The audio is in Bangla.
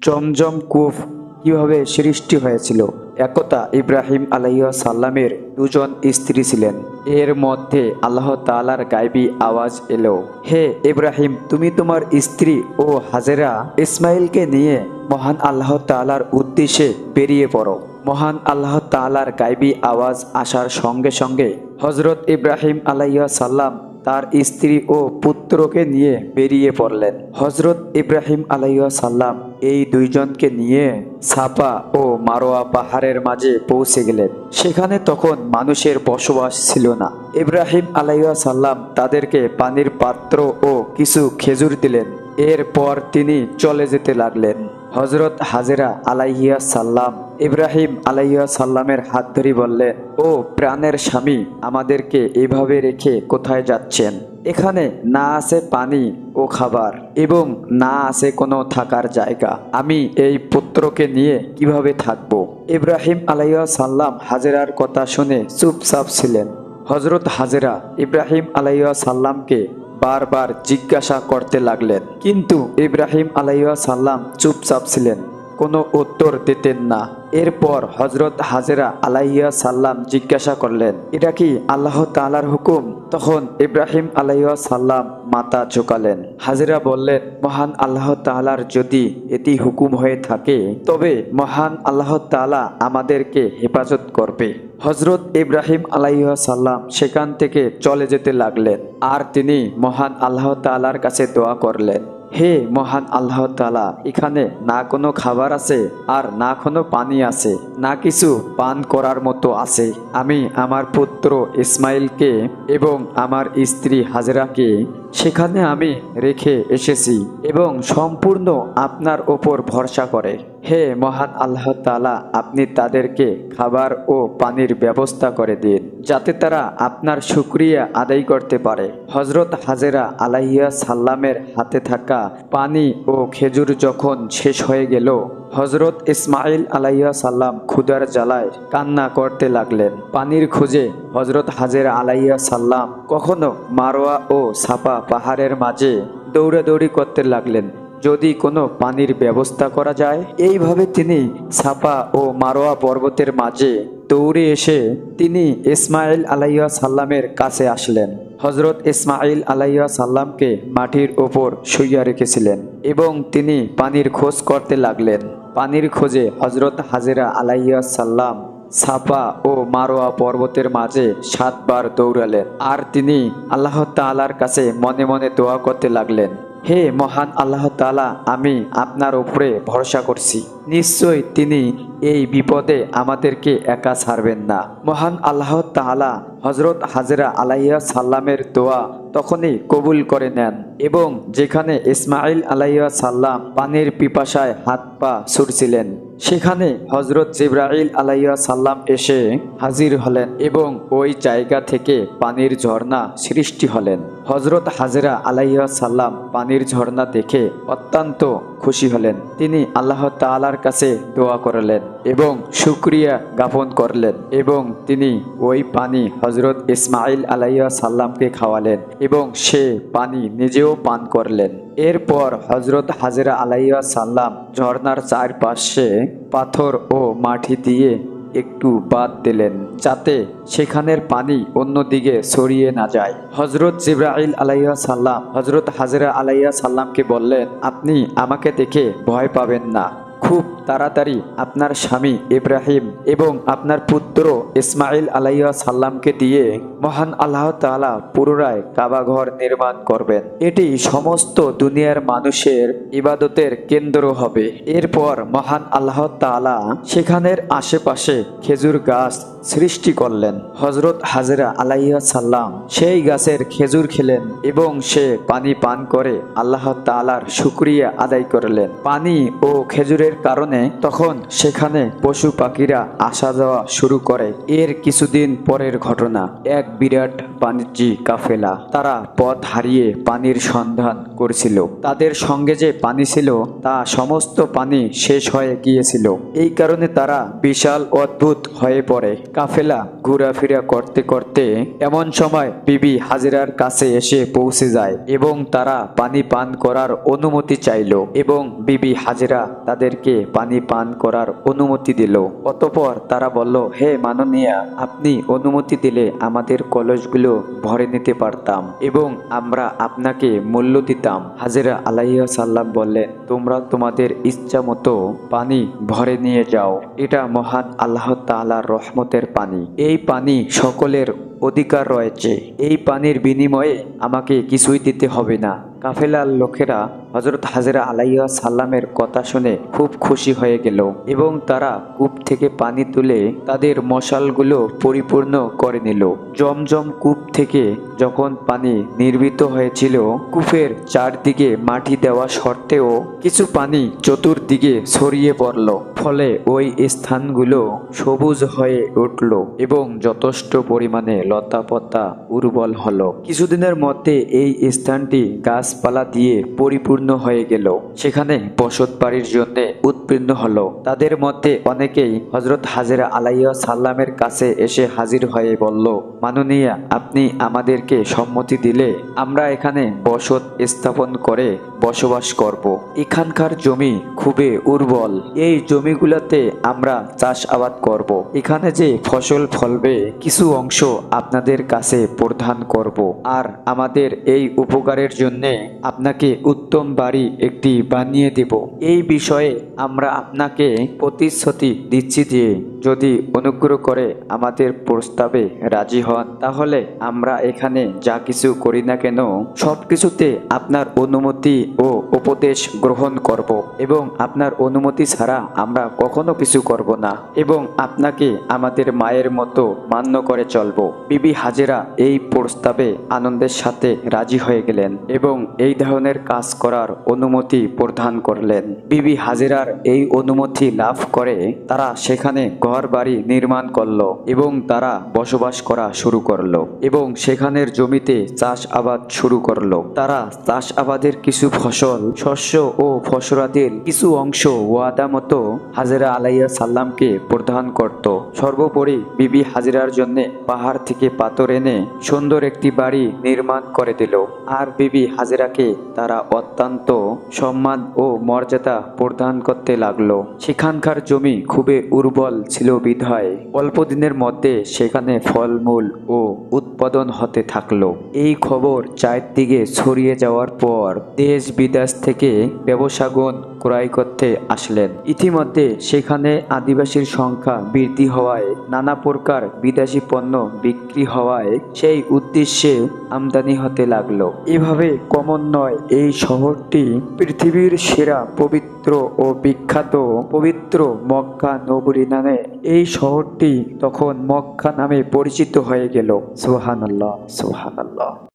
জমজম কূপ কিভাবে সৃষ্টি হয়েছিল। একদা ইব্রাহিম আলাইহিস সালামের দুজন স্ত্রী ছিলেন। এর মধ্যে আল্লাহ তাআলার গায়বী আওয়াজ এলো, হে ইব্রাহিম, তুমি তোমার স্ত্রী ও হাজেরা ইসমাইলকে নিয়ে মহান আল্লাহ তাআলার উদ্দেশ্যে বেরিয়ে পড়ো। মহান আল্লাহ তাআলার গায়বী আওয়াজ আসার সঙ্গে সঙ্গে হযরত ইব্রাহিম আলাইহিস সালাম তার স্ত্রী ও পুত্রকে নিয়ে বেরিয়ে পড়লেন। হযরত ইব্রাহিম আলাইহিস সালাম এই দুইজনকে নিয়ে সাফা ও মারোয়া পাহাড়ের মাঝে পৌঁছে গেলেন। সেখানে তখন মানুষের বসবাস ছিল না। ইব্রাহিম আলাইহিস সালাম তাদেরকে পানির পাত্র ও কিছু খেজুর দিলেন। এরপর তিনি চলে যেতে লাগলেন। হযরত হাজেরা আলাইহিস সালাম ইব্রাহিম আলাইহিস সালামের হাত ধরে বললেন, ও প্রাণের স্বামী, আমাদেরকে এভাবে রেখে কোথায় যাচ্ছেন? এখানে না আছে পানি ও খাবার এবং না আছে কোনো থাকার জায়গা। আমি এই পুত্রকে নিয়ে কিভাবে থাকব? ইব্রাহিম আলাইহিস সালাম হাজেরার কথা শুনে চুপচাপ ছিলেন। হযরত হাজেরা ইব্রাহিম আলাইহিস সালামকে বারবার জিজ্ঞাসা করতে লাগলেন, কিন্তু ইব্রাহিম আলাইহিস সালাম চুপচাপ ছিলেন, কোনো উত্তর দিতেন না। এরপর হযরত হাজেরা আলাইহিস সালাম জিজ্ঞাসা করলেন, এটা কি আল্লাহ তাআলার হুকুম? তখন ইব্রাহিম আলাইহিস সালাম মাথা ঝুঁকালেন। হাজেরা বললেন, মহান আল্লাহ তাআলার যদি এটি হুকুম হয়ে থাকে তবে মহান আল্লাহ তাআলা আমাদেরকে হেফাজত করবে। হযরত ইব্রাহিম আলাইহিস সালাম সেখান থেকে চলে যেতে লাগলেন। আর তিনি মহান আল্লাহ তাআলার কাছে দোয়া করলেন, হে মহান আল্লাহ তাআলা, এখানে না কোনো খাবার আছে আর না কোনো পানি আছে, না কিছু পান করার মতো আছে। আমি আমার পুত্র ইসমাইলকে এবং আমার স্ত্রী হাজেরাকে সেখানে আমি রেখে এসেছি এবং সম্পূর্ণ আপনার ওপর ভরসা করে। হে মহান আল্লাহ তাআলা, আপনি তাদেরকে খাবার ও পানির ব্যবস্থা করে দিন, যাতে তারা আপনার শুকরিয়া আদায় করতে পারে। হযরত হাজেরা আলাইহিস সালামের হাতে থাকা পানি ও খেজুর যখন শেষ হয়ে গেল, হযরত ইসমাইল আলাইহিস সালাম ক্ষুধার জ্বালায় কান্না করতে লাগলেন। পানির খোঁজে হযরত হাজেরা আলাইহিস সালাম কখনো মারোয়া ও সাফা পাহাড়ের মাঝে দৌড়াদৌড়ি করতে লাগলেন, যদি কোনো পানির ব্যবস্থা করা যায়। এইভাবে তিনি সাফা ও মারোয়া পর্বতের মাঝে দৌড়ে এসে তিনি ইসমাইল আলাইহিস সালামের কাছে আসলেন। হযরত ইসমাইল আলাইহিস সালামকে মাটির ওপর শুইয়া রেখেছিলেন এবং তিনি পানির খোঁজ করতে লাগলেন। পানির খোঁজে হযরত হাজেরা আলাইহিস সালাম সাফা ও মারোয়া পর্বতের মাঝে 7 বার দৌড়ালেন। আর তিনি আল্লাহ তাআলার কাছে মনে মনে দোয়া করতে লাগলেন, হে মহান আল্লাহ তাআলা, আমি আপনার উপরে ভরসা করছি, নিশ্চয়ই তিনি এই বিপদে আমাদেরকে একা ছাড়বেন না। মহান আল্লাহ তাআলা হযরত হাজেরা আলাইহিস সালামের দোয়া তখনই কবুল করে নেন এবং যেখানে ইসমাইল আলাইহিস সালাম পানির পিপাসায় হাত পা ছুটছিলেন, সেখানে হযরত জিবরাইল আলাইহিস সালাম এসে হাজির হলেন এবং ওই জায়গা থেকে পানির ঝর্ণা সৃষ্টি হলেন। হযরত হাজেরা আলাইহিস সালাম পানির ঝর্ণা দেখে অত্যন্ত খুশি হলেন। তিনি আল্লাহ তাআলার কাছে দোয়া করলেন এবং শুকরিয়া জ্ঞাপন করলেন এবং তিনি ওই পানি হযরত ইসমাইল আলাইহিস সালামকে খাওয়ালেন এবং সে পানি নিজেও পান করলেন। এরপর হযরত হাজেরা আলাইহিস সালাম ঝর্ণার চারপাশে পাথর ও মাটি দিয়ে একটু বাদ দিলেন, যাতে সেখানের পানি অন্যদিকে ছড়িয়ে না যায়। হযরত জিবরাইল আলাইহিস সালাম হযরত হাজেরা আলাইহিস সালামকে বললেন, আপনি আমাকে দেখে ভয় পাবেন না, খুব তাড়াতাড়ি আপনার স্বামী ইব্রাহিম এবং আপনার পুত্র ইসমাইল আলাইহিস সালামকে দিয়ে মহান আল্লাহ তাআলা পুনরায় কাবা ঘর নির্মাণ করবেন। এটি সমস্ত দুনিয়ার মানুষের ইবাদতের কেন্দ্র হবে। এরপর মহান আল্লাহ তাআলা সেখানের আশেপাশে খেজুর গাছ সৃষ্টি করলেন। হযরত হাজেরা আলাইহিস সালাম সেই গাছের খেজুর খেলেন এবং সে পানি পান করে আল্লাহ তাআলার শুকরিয়া আদায় করলেন। পানি ও খেজুরের কারণে কারণে তখন সেখানে পশু পাখিরা আসা যাওয়া শুরু করে। এর কিছুদিন পরের ঘটনা, এক বিরাট বাণিজ্যিক কাফেলা, তারা পথ হারিয়ে পানির সন্ধান করছিল। তাদের সঙ্গে যে পানি ছিল তা সমস্ত পানি শেষ হয়ে গিয়েছিল। এই কারণে তারা বিশাল অদ্ভুত হয়ে পড়ে। কাফেলা ঘোরাফেরা করতে করতে এমন সময় বিবি হাজেরার কাছে এসে পৌঁছে যায় এবং তারা পানি পান করার অনুমতি চাইল এবং বিবি হাজেরা তাদেরকে পানি পান করার অনুমতি দিল। অতঃপর তারা বলল, হে মাননীয়া, আপনি অনুমতি দিলে আমাদের কলসগুলো ভরে নিতে পারতাম এবং আমরা আপনাকে মূল্য দিতাম। হাজেরা আলাইহিস সালাম বললেন, তোমরা তোমাদের ইচ্ছা মতো পানি ভরে নিয়ে যাও। এটা মহান আল্লাহ তাআলার রহমতের পানি। এই পানি সকলের অধিকার রয়েছে। এই পানির বিনিময়ে আমাকে কিছুই দিতে হবে না। কাফেলার লোকেরা হযরত হাজেরা আলাইহিস সালামের কথা শুনে খুব খুশি হয়ে গেল এবং তারা কূপ থেকে পানি তুলে তাদের মশালগুলো পরিপূর্ণ করে নিল। জমজম কূপ থেকে যখন পানি নির্মিত হয়েছিল, কূপের চারদিকে মাটি দেওয়া সত্ত্বেও কিছু পানি চতুর্দিকে ছড়িয়ে পড়ল। ফলে ওই স্থানগুলো সবুজ হয়ে উঠল এবং যথেষ্ট পরিমাণে লতাপাতা উর্বর হলো। কিছুদিনের মধ্যে এই স্থানটি গাছপালা দিয়ে পরিপূর্ণ হয়ে গেল। সেখানে বসত বাড়ির জন্য উৎপন্ন হলো। তাদের মধ্যে অনেকেই হযরত হাজেরা আলাইহিস সালামের কাছে এসে হাজির হয়ে বলল, মাননীয়া, আপনি আমাদেরকে সম্মতি দিলে আমরা এখানে বসত স্থাপন করে বসবাস করব। এখানকার জমি খুবই উর্বর। এই জমিগুলোতে আমরা চাষ আবাদ করব। এখানে যে ফসল ফলবে কিছু অংশ আপনাদের কাছে প্রদান করব। আর আমাদের এই উপকারের জন্য আপনাকে উত্তম বাড়ি একটি বানিয়ে দেব। এই বিষয়ে আমরা আপনাকে প্রতিশ্রুতি দিচ্ছি যে যদি অনুগ্রহ করে আমাদের প্রস্তাবে রাজি হন, তাহলে আমরা এখানে যা কিছু করি না কেন সবকিছুতে আপনার অনুমতি ও উপদেশ গ্রহণ করব এবং আপনার অনুমতি ছাড়া আমরা কখনো কিছু করব না এবং আপনাকে আমাদের মায়ের মতো মান্য করে চলব। বিবি হাজেরা এই প্রস্তাবে আনন্দের সাথে রাজি হয়ে গেলেন এবং এই ধরনের কাজ করার অনুমতি প্রদান করলেন। বিবি হাজেরার এই অনুমতি লাভ করে তারা সেখানে ঘর বাড়ি নির্মাণ করলো এবং তারা বসবাস করা শুরু করলো এবং সেখানের জমিতে চাষ আবাদ শুরু করলো। তারা চাষ আবাদের কিছু ফসল, শস্য ও ফসলাদির কিছু অংশ ওয়াদা মতো হাজেরা আলাইহিস সালামকে প্রদান করত। সর্বোপরি বিবি হাজেরার জন্য পাহাড় থেকে পাথর এনে সুন্দর একটি বাড়ি নির্মাণ করে দিল। আর বিবি হাজেরাকে তারা অত্যন্ত সম্মান ও মর্যাদা প্রদান করতে লাগলো। সেখানকার জমি খুবই উর্বর ছিল বিধায় অল্প দিনের মধ্যে সেখানে ফলমূল ও উৎপাদন হতে থাকলো। এই খবর চারদিকে ছড়িয়ে যাওয়ার পর দেশ বিদেশ থেকে ব্যবসায়ীগণ ক্রয় করতে আসলেন। ইতিমধ্যে সেখানে আদিবাসীর সংখ্যা বৃদ্ধি হওয়ায় নানা প্রকার বিদেশি পণ্য বিক্রি হওয়ায় সেই উদ্দেশ্যে আমদানি হতে লাগলো। এভাবে কমন নয়, এই শহরটি পৃথিবীর সেরা পবিত্র ও বিখ্যাত পবিত্র মক্কা নগরী নামে এই শহরটি তখন মক্কা নামে পরিচিত হয়ে গেল। সুবহানাল্লাহ, সুবহানাল্লাহ।